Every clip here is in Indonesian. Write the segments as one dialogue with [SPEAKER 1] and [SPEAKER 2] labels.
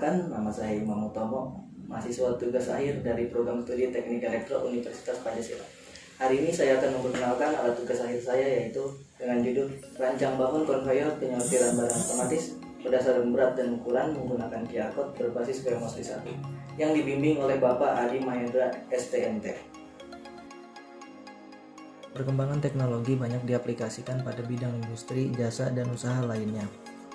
[SPEAKER 1] Perkenalkan, nama saya Imam Utomo, mahasiswa tugas akhir dari program studi Teknik Elektro Universitas Pancasila. Hari ini saya akan memperkenalkan alat tugas akhir saya, yaitu dengan judul Rancang Bangun Konveyor Penyortiran Barang Otomatis berdasarkan berat dan ukuran menggunakan QR Code berbasis WMOS D1 yang dibimbing oleh Bapak Adi Mahendra STMT. Perkembangan teknologi banyak diaplikasikan pada bidang industri, jasa, dan usaha lainnya.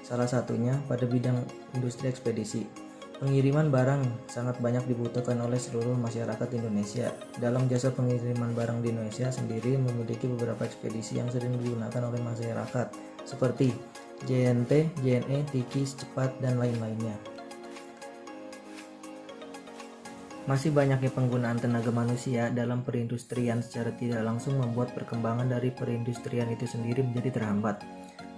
[SPEAKER 1] Salah satunya pada bidang industri ekspedisi. Pengiriman barang sangat banyak dibutuhkan oleh seluruh masyarakat Indonesia. Dalam jasa pengiriman barang di Indonesia sendiri memiliki beberapa ekspedisi yang sering digunakan oleh masyarakat, seperti JNT, JNE, Tikis, Cepat, dan lain-lainnya. Masih banyaknya penggunaan tenaga manusia dalam perindustrian secara tidak langsung membuat perkembangan dari perindustrian itu sendiri menjadi terhambat.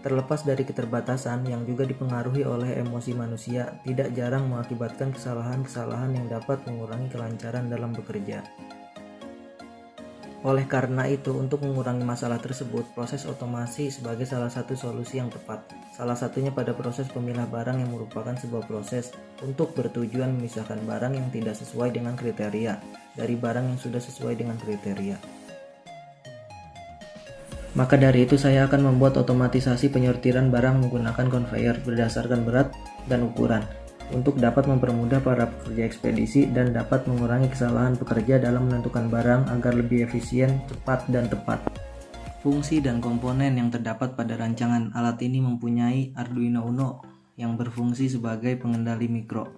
[SPEAKER 1] Terlepas dari keterbatasan yang juga dipengaruhi oleh emosi manusia, tidak jarang mengakibatkan kesalahan-kesalahan yang dapat mengurangi kelancaran dalam bekerja. Oleh karena itu, untuk mengurangi masalah tersebut, proses otomasi sebagai salah satu solusi yang tepat. Salah satunya pada proses pemilah barang yang merupakan sebuah proses untuk bertujuan memisahkan barang yang tidak sesuai dengan kriteria dari barang yang sudah sesuai dengan kriteria. Maka dari itu saya akan membuat otomatisasi penyortiran barang menggunakan konveyor berdasarkan berat dan ukuran untuk dapat mempermudah para pekerja ekspedisi dan dapat mengurangi kesalahan pekerja dalam menentukan barang agar lebih efisien, cepat, dan tepat. Fungsi dan komponen yang terdapat pada rancangan alat ini mempunyai Arduino Uno yang berfungsi sebagai pengendali mikro.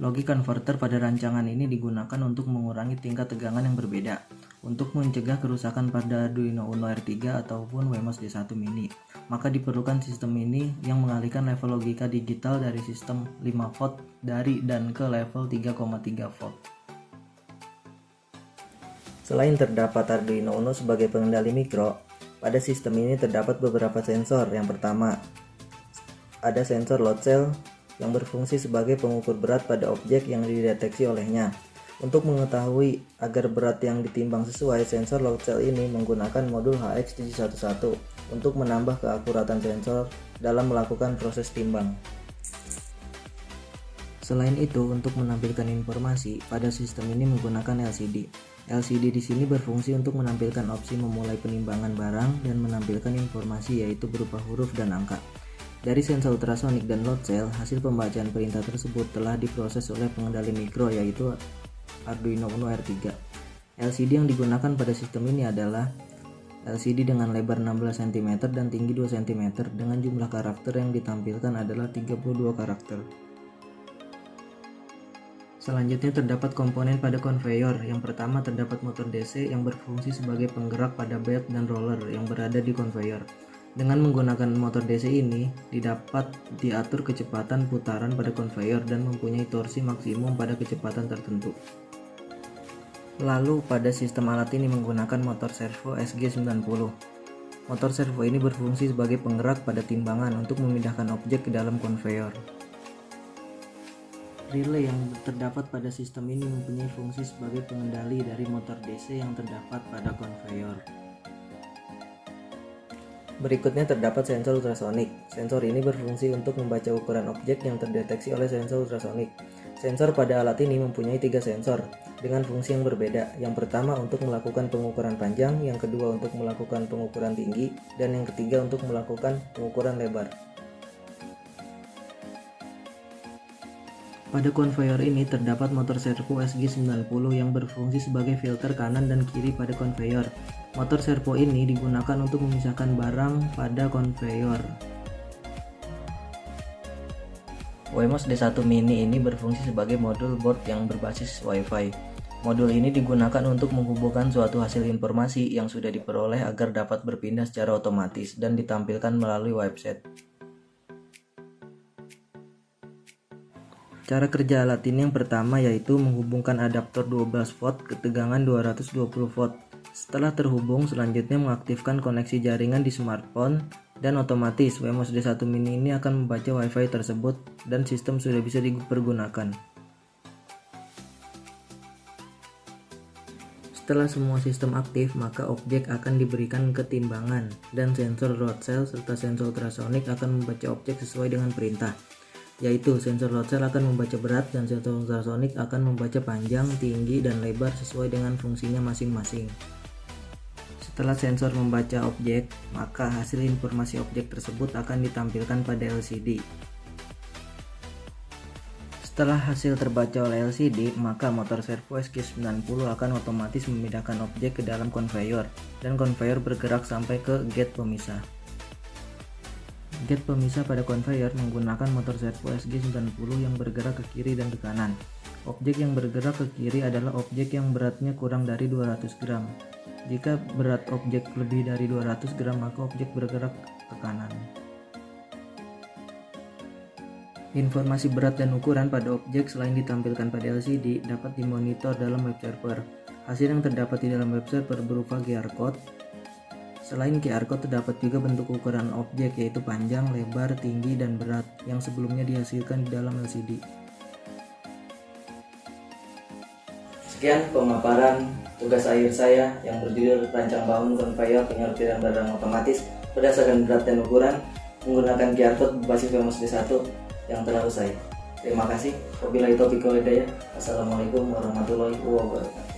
[SPEAKER 1] Logic converter pada rancangan ini digunakan untuk mengurangi tingkat tegangan yang berbeda untuk mencegah kerusakan pada Arduino Uno R3 ataupun WMOS D1 Mini. Maka diperlukan sistem ini yang mengalihkan level logika digital dari sistem 5 volt dari dan ke level 3,3 volt. Selain terdapat Arduino Uno sebagai pengendali mikro, pada sistem ini terdapat beberapa sensor. Yang pertama, ada sensor load cell yang berfungsi sebagai pengukur berat pada objek yang dideteksi olehnya. Untuk mengetahui agar berat yang ditimbang sesuai, sensor load cell ini menggunakan modul HX711 untuk menambah keakuratan sensor dalam melakukan proses timbang. Selain itu, untuk menampilkan informasi, pada sistem ini menggunakan LCD. LCD di sini berfungsi untuk menampilkan opsi memulai penimbangan barang dan menampilkan informasi, yaitu berupa huruf dan angka. Dari sensor ultrasonik dan load cell, hasil pembacaan perintah tersebut telah diproses oleh pengendali mikro, yaitu Arduino Uno R3. LCD yang digunakan pada sistem ini adalah LCD dengan lebar 16 cm dan tinggi 2 cm dengan jumlah karakter yang ditampilkan adalah 32 karakter. Selanjutnya terdapat komponen pada konveyor. Yang pertama terdapat motor DC yang berfungsi sebagai penggerak pada belt dan roller yang berada di konveyor. Dengan menggunakan motor DC ini, didapat diatur kecepatan putaran pada konveyor dan mempunyai torsi maksimum pada kecepatan tertentu. Lalu pada sistem alat ini menggunakan motor servo SG90. Motor servo ini berfungsi sebagai penggerak pada timbangan untuk memindahkan objek ke dalam konveyor. Relay yang terdapat pada sistem ini mempunyai fungsi sebagai pengendali dari motor DC yang terdapat pada konveyor. Berikutnya terdapat sensor ultrasonik. Sensor ini berfungsi untuk membaca ukuran objek yang terdeteksi oleh sensor ultrasonik. Sensor pada alat ini mempunyai 3 sensor dengan fungsi yang berbeda. Yang pertama untuk melakukan pengukuran panjang, yang kedua untuk melakukan pengukuran tinggi, dan yang ketiga untuk melakukan pengukuran lebar. Pada konveyor ini terdapat motor servo SG90 yang berfungsi sebagai filter kanan dan kiri pada konveyor. Motor servo ini digunakan untuk memisahkan barang pada konveyor. WMOS D1 Mini ini berfungsi sebagai modul board yang berbasis Wi-Fi. Modul ini digunakan untuk menghubungkan suatu hasil informasi yang sudah diperoleh agar dapat berpindah secara otomatis dan ditampilkan melalui website. Cara kerja alat ini yang pertama yaitu menghubungkan adaptor 12 volt ke tegangan 220 volt. Setelah terhubung, selanjutnya mengaktifkan koneksi jaringan di smartphone dan otomatis WMOS D1 Mini ini akan membaca Wi-Fi tersebut dan sistem sudah bisa dipergunakan. Setelah semua sistem aktif, maka objek akan diberikan ketimbangan dan sensor load cell serta sensor ultrasonik akan membaca objek sesuai dengan perintah. yaitu sensor load cell akan membaca berat dan sensor ultrasonic akan membaca panjang, tinggi, dan lebar sesuai dengan fungsinya masing-masing. Setelah sensor membaca objek, maka hasil informasi objek tersebut akan ditampilkan pada LCD. Setelah hasil terbaca oleh LCD, maka motor servo SG90 akan otomatis memindahkan objek ke dalam konveyor, dan konveyor bergerak sampai ke gate pemisah. Gate pemisah pada konveyor menggunakan motor servo SG90 yang bergerak ke kiri dan ke kanan. Objek yang bergerak ke kiri adalah objek yang beratnya kurang dari 200 gram. Jika berat objek lebih dari 200 gram, maka objek bergerak ke kanan. Informasi berat dan ukuran pada objek selain ditampilkan pada LCD dapat dimonitor dalam web server. Hasil yang terdapat di dalam web server berupa QR code. Selain QR code, terdapat juga bentuk ukuran objek, yaitu panjang, lebar, tinggi, dan berat yang sebelumnya dihasilkan di dalam LCD. Sekian pemaparan tugas akhir saya yang berjudul Rancang Bangun Konveyor Penyortiran Barang Otomatis berdasarkan berat dan ukuran menggunakan QR code berbasis WMOS-D1 yang telah usai. Terima kasih. Wabillahi taufiq wal hidayah. Assalamualaikum warahmatullahi wabarakatuh.